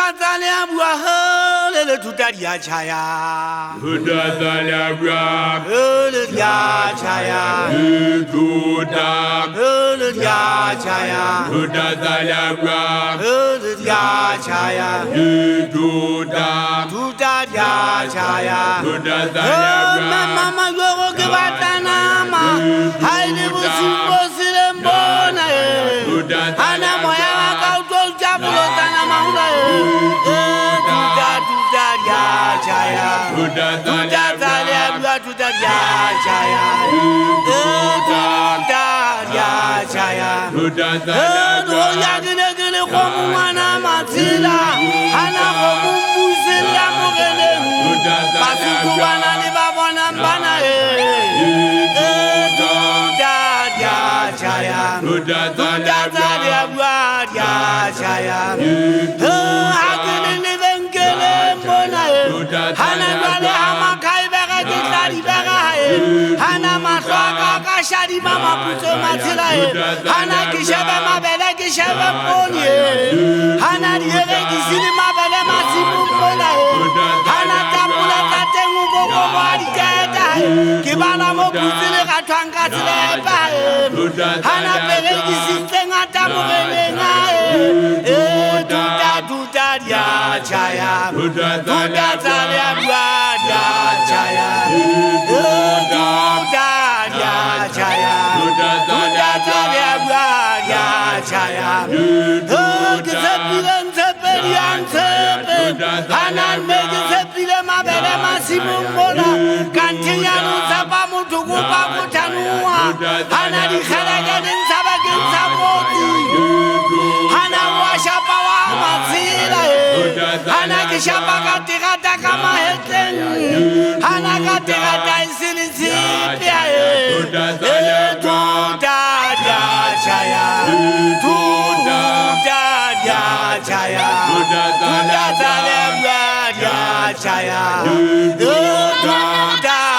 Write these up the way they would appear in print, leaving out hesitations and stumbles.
Tutatalabwa le tutaria chaya. Tutatalabwa Le ya chaya. Tuta Le ya chaya. Tutatalabwa Le ya chaya. Tuta Tutaria chaya. Tutatalabwa Mama yo ke batana ma. Haile busimbo silembona. Ana moya wakauto jabulo tana maula. Tutaria chaya. Tutatalabwa tutaria chaya. Tutaria chaya. Tutatalabwa Gele komu mana matila. Ana komu musila mogele. Basuku bana ni babona bana Tutaria chaya. Tutatalabwa chaya. Agele ni bengele mbona Hana wale ama kai bega kitari bega Hana maswaka kashari mama puto matila Hana kishebe mabele kishebe mboni Hana riege kisini mabele masimu mbona Hana tapula tate nguko wari keta Kibana mo kusile katwanga sile pa Hana pege kisinte ngata mugele ngae Tutaria chaya. Tutatalabwa chaya. Tutaria chaya. Tutatalabwa chaya. Kisepile nsepeli ansepe. Hanan me kisepile mabele masimumbona. Kantinya nusapa mutukupa kutanua. Hanadi khalagani nsabaki nsaboti. Hana washapa wa mazila Hana kishapa katikata kama heten Hana katikata isili sipia Tutaria chaya Tutaria chaya Tutatalabwa chaya Tutaria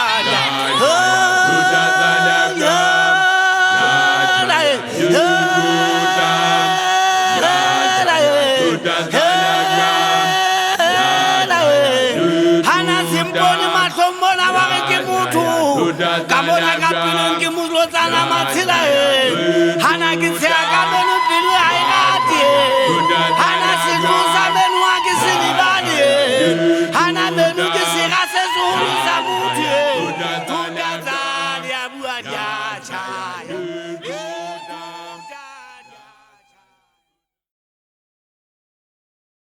Kamona kapilongi muzlozana matila Hana gitse